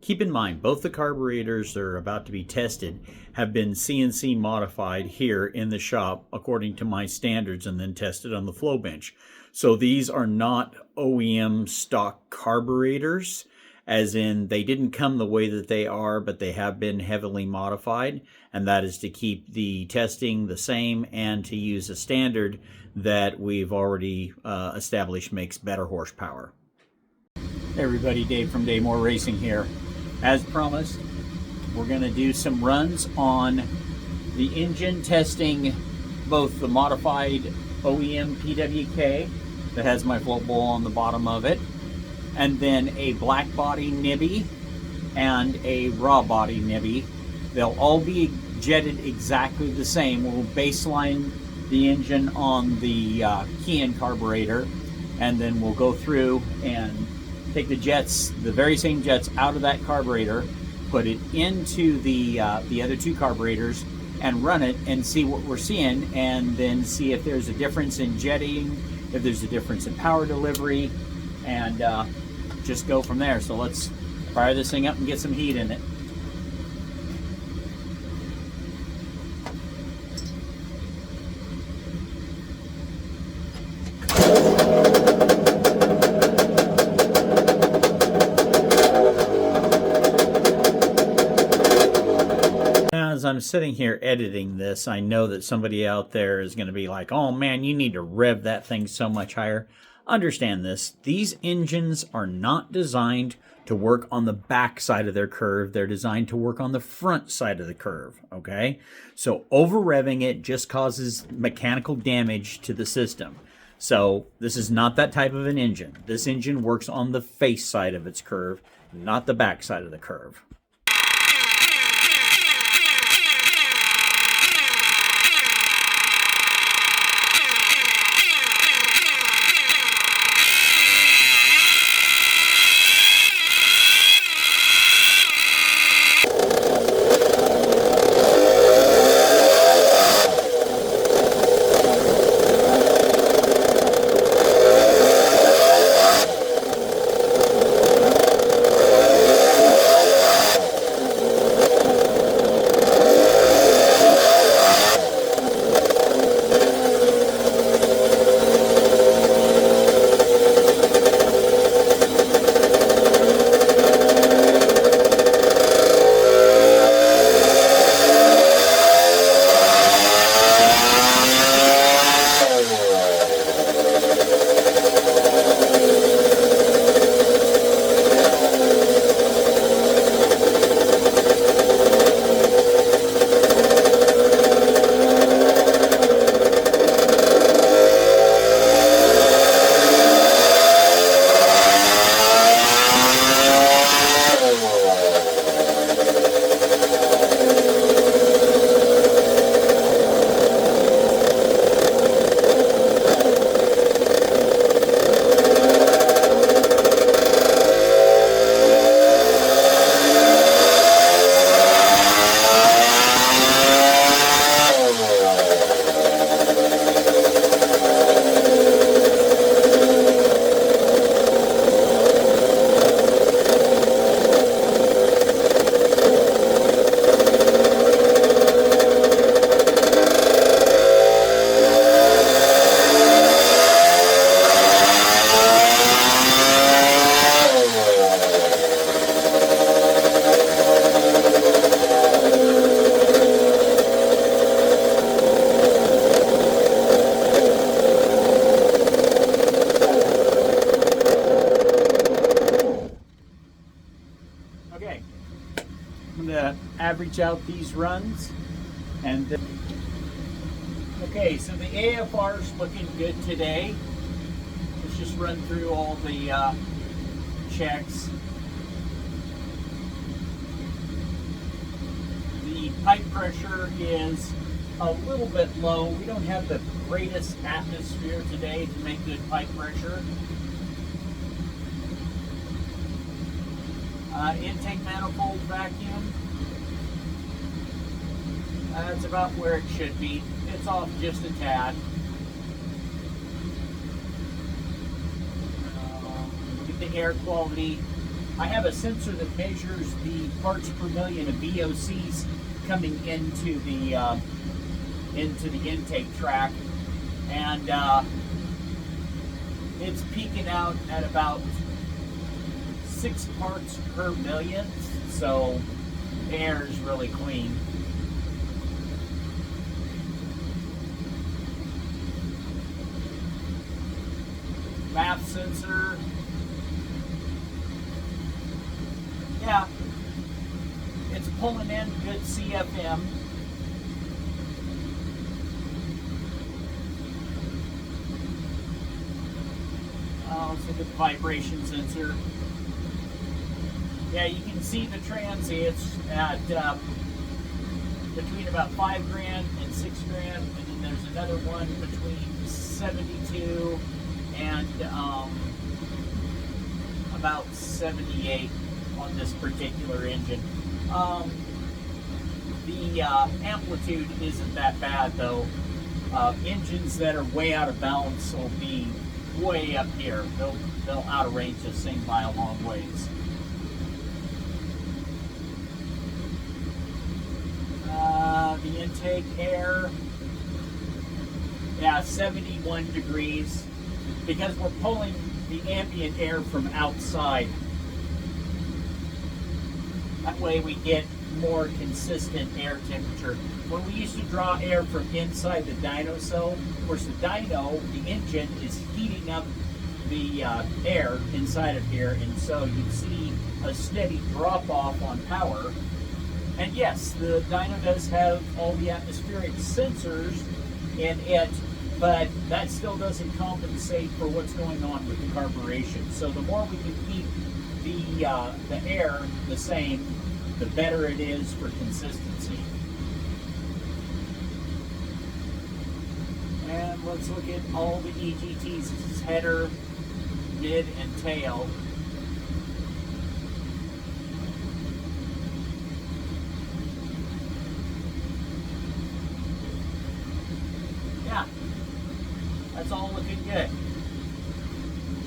Keep in mind, both the carburetors that are about to be tested have been CNC modified here in the shop according to my standards and then tested on the flow bench. So these are not OEM stock carburetors, as in they didn't come the way that they are, but they have been heavily modified, and that is to keep the testing the same and to use a standard that we've already established makes better horsepower. Hey everybody, Dave from Day More Racing here. As promised, we're going to do some runs on the engine, testing both the modified OEM PWK that has my float bowl on the bottom of it, and then a black body Nibbi and a raw body Nibbi. They'll all be jetted exactly the same. We'll baseline the engine on the KEIHIN carburetor, and then we'll go through and take the jets, the very same jets, out of that carburetor, put it into the other two carburetors, and run it and see what we're seeing, and then see if there's a difference in jetting, if there's a difference in power delivery, and just go from there. So let's fire this thing up and get some heat in it. As I'm sitting here editing this, I know that somebody out there is going to be like, oh man, you need to rev that thing so much higher. Understand this, these engines are not designed to work on the back side of their curve. They're designed to work on the front side of the curve, okay? So over revving it just causes mechanical damage to the system. So this is not that type of an engine. This engine works on the face side of its curve, not the back side of the curve. Okay, I'm gonna average out these runs, and then, okay, so the AFR is looking good today. Let's just run through all the checks. The pipe pressure is a little bit low. We don't have the greatest atmosphere today to make good pipe pressure. Intake manifold vacuum, that's about where it should be. It's off just a tad. Look at the air quality. I have a sensor that measures the parts per million of VOCs coming into the intake tract, and it's peaking out at about 6 parts per million, so the air is really clean. MAP sensor. Yeah, it's pulling in good CFM. Let's look at the vibration sensor. Yeah, you can see the transients at between about 5 grand and 6 grand, and then there's another one between 72 and about 78 on this particular engine. The amplitude isn't that bad though. Engines that are way out of balance will be way up here. They'll out of range this thing by a long ways. The intake air, yeah, 71 degrees, because we're pulling the ambient air from outside. That way we get more consistent air temperature. When we used to draw air from inside the dyno cell, of course the dyno, the engine, is heating up the air inside of here, and so you see a steady drop off on power. And yes, the dyno does have all the atmospheric sensors in it, but that still doesn't compensate for what's going on with the carburation. So the more we can keep the air the same, the better it is for consistency. And let's look at all the EGTs. This is header, mid, and tail. Yeah, that's all looking good.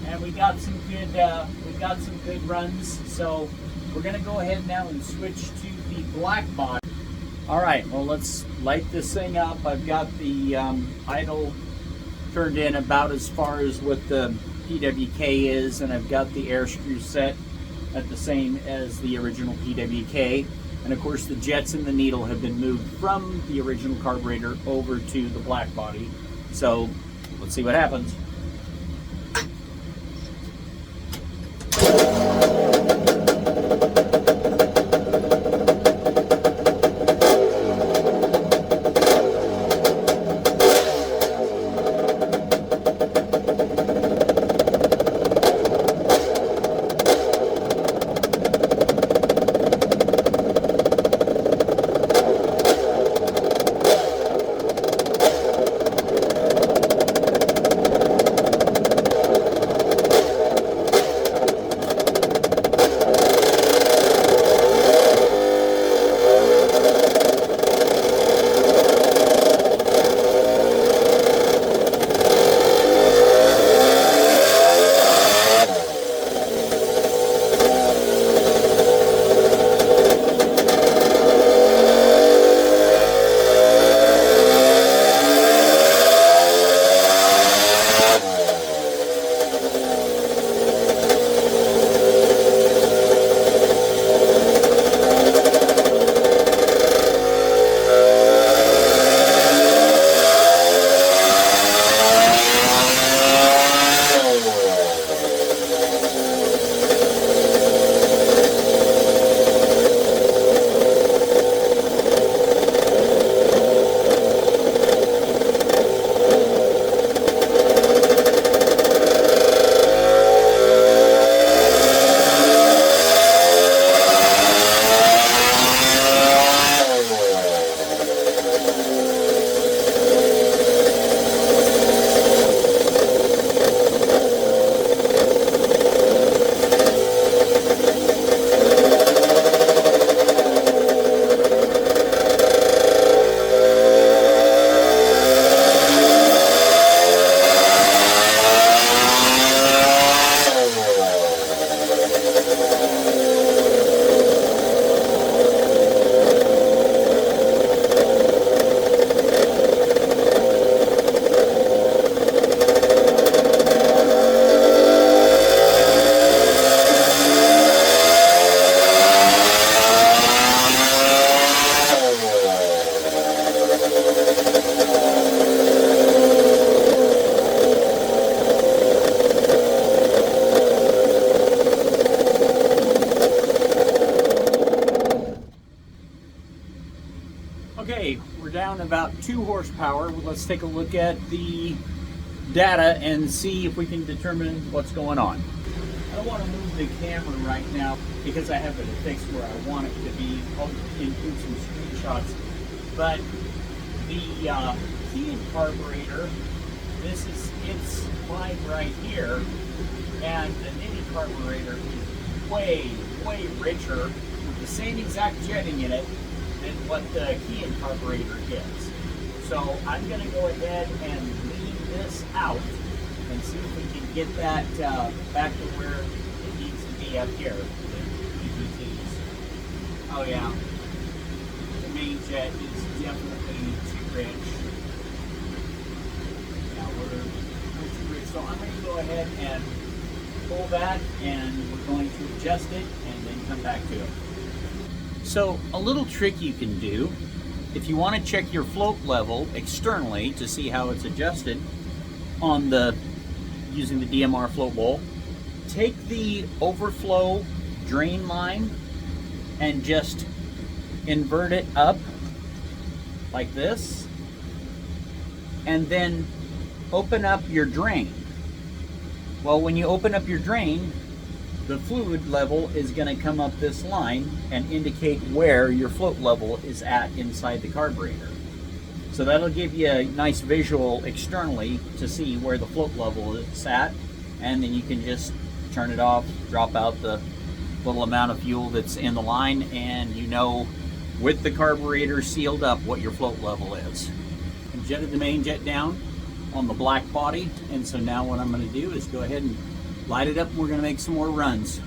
And we got some good runs. So we're going to go ahead now and switch to the black body. All right, well, let's light this thing up. I've got the idle turned in about as far as what the PWK is, and I've got the air screw set at the same as the original PWK. And of course the jets and the needle have been moved from the original carburetor over to the black body. So let's see what happens. down about 2 horsepower. Let's take a look at the data and see if we can determine what's going on. I don't want to move the camera right now because I have it fixed where I want it to be. I'll include some screenshots. But the KEIHIN carburetor, this is its line right here, and the Nibbi carburetor is way richer with the same exact jetting in it than what the KEIHIN carburetor gets. So I'm going to go ahead and leave this out and see if we can get that back to where it needs to be up here. Oh yeah, the main jet is definitely too rich. Yeah, we're too rich. So I'm going to go ahead and pull that, and we're going to adjust it and then come back to it. So a little trick you can do, if you want to check your float level externally to see how it's adjusted on using the DMR float bowl, take the overflow drain line and just invert it up like this, and then open up your drain. Well, when you open up your drain, the fluid level is going to come up this line and indicate where your float level is at inside the carburetor. So that'll give you a nice visual externally to see where the float level is at, and then you can just turn it off, drop out the little amount of fuel that's in the line, and you know with the carburetor sealed up what your float level is. I jetted the main jet down on the black body, and so now what I'm going to do is go ahead and light it up, and we're going to make some more runs.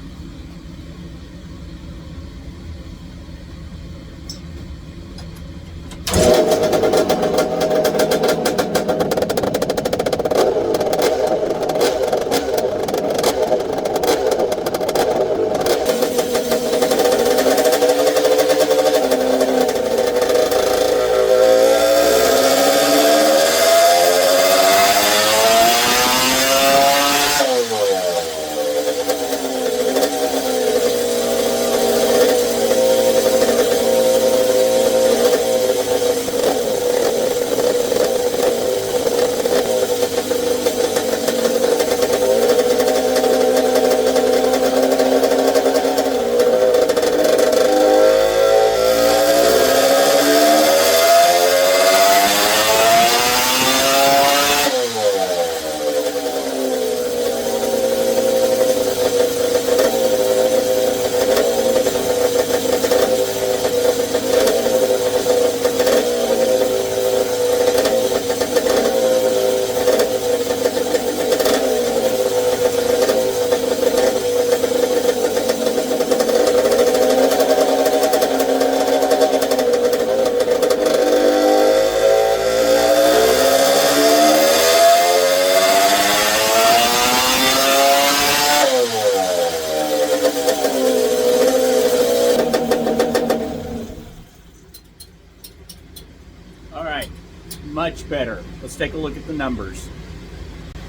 Much better. Let's take a look at the numbers.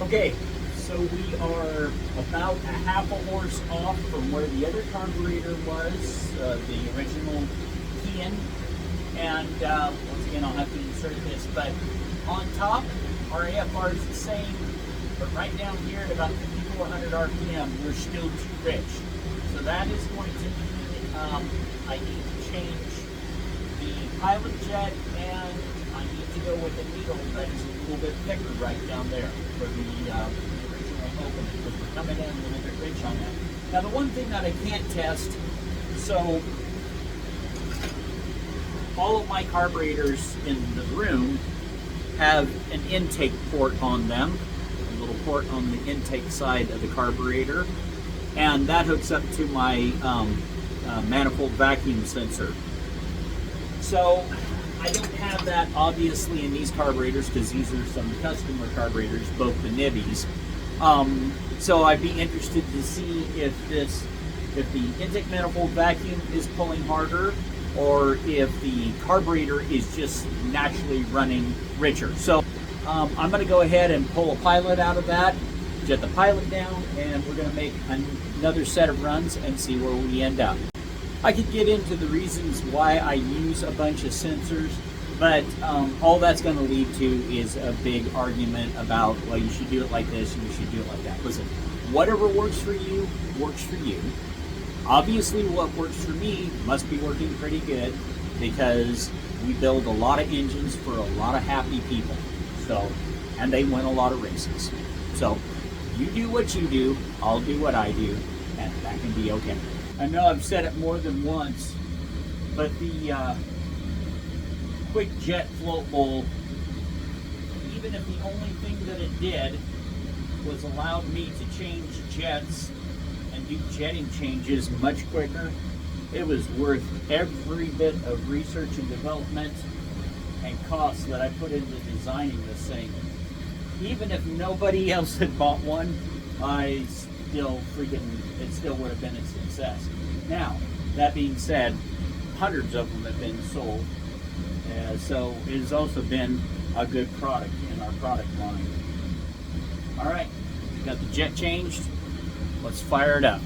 Okay, so we are about a half a horse off from where the other carburetor was, the original KEIHIN. And once again, I'll have to insert this, but on top, our AFR is the same, but right down here at about 5,400 RPM, we're still too rich. So that is going to mean I need to change the pilot jet, and I need to go with a needle that is a little bit thicker right down there for the original opening, because we're coming in a little bit rich on that. Now the one thing that I can't test, so all of my carburetors in the room have an intake port on them, a little port on the intake side of the carburetor, and that hooks up to my manifold vacuum sensor. So I don't have that obviously in these carburetors because these are some customer carburetors, both the Nibbis. So I'd be interested to see if the intake manifold vacuum is pulling harder, or if the carburetor is just naturally running richer. So I'm going to go ahead and pull a pilot out of that, jet the pilot down, and we're going to make another set of runs and see where we end up. I could get into the reasons why I use a bunch of sensors, But all that's going to lead to is a big argument about, well, you should do it like this and you should do it like that. Listen, whatever works for you, works for you. Obviously, what works for me must be working pretty good, because we build a lot of engines for a lot of happy people. So, and they win a lot of races. So, you do what you do, I'll do what I do, and that can be okay. I know I've said it more than once, but the quick jet float bowl, even if the only thing that it did was allowed me to change jets and do jetting changes much quicker, it was worth every bit of research and development and cost that I put into designing this thing. Even if nobody else had bought one, it still would have been a success. Now, that being said, hundreds of them have been sold, so it has also been a good product in our product line. All right, got the jet changed. Let's fire it up.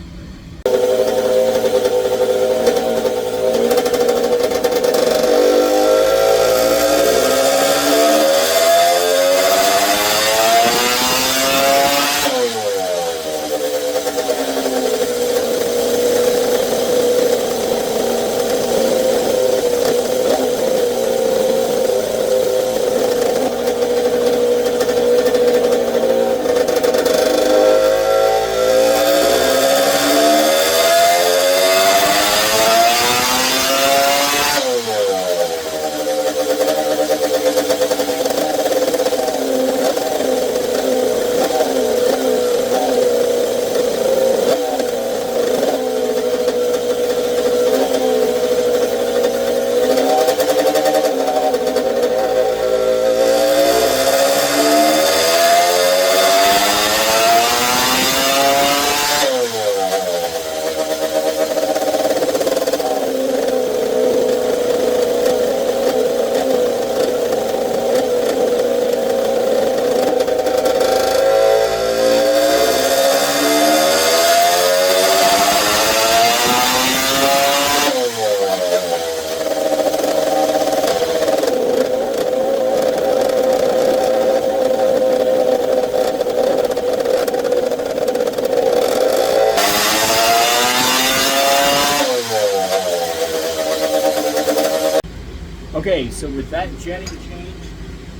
Okay, so with that jetting change,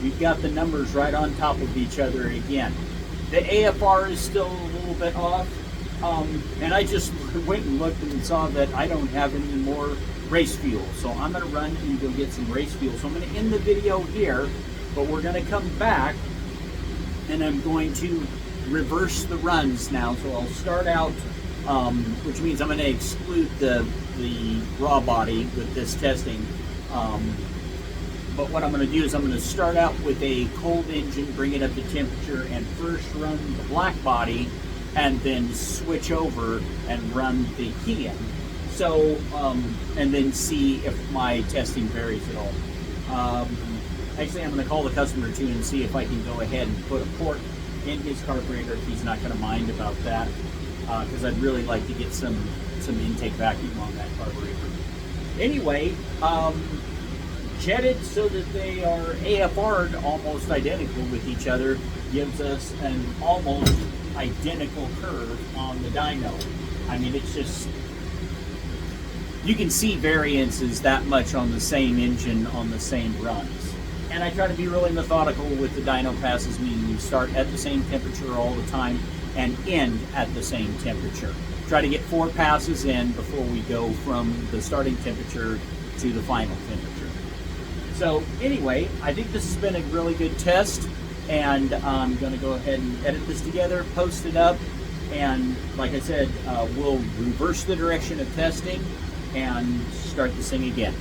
we've got the numbers right on top of each other again. The AFR is still a little bit off, and I just went and looked and saw that I don't have any more race fuel. So I'm going to run and go get some race fuel. So I'm going to end the video here, but we're going to come back and I'm going to reverse the runs now. So I'll start out, which means I'm going to exclude the raw body with this testing. But what I'm going to do is I'm going to start out with a cold engine, bring it up to temperature, and first run the black body, and then switch over and run the KEIHIN. So, and then see if my testing varies at all. Actually, I'm going to call the customer too and see if I can go ahead and put a port in his carburetor if he's not going to mind about that, because I'd really like to get some intake vacuum on that carburetor. Anyway, jetted so that they are AFR'd almost identical with each other gives us an almost identical curve on the dyno. I mean, it's just, you can see variances that much on the same engine on the same runs. And I try to be really methodical with the dyno passes, meaning we start at the same temperature all the time and end at the same temperature. Try to get 4 passes in before we go from the starting temperature to the final temperature. So anyway, I think this has been a really good test, and I'm going to go ahead and edit this together, post it up, and like I said, we'll reverse the direction of testing and start this thing again.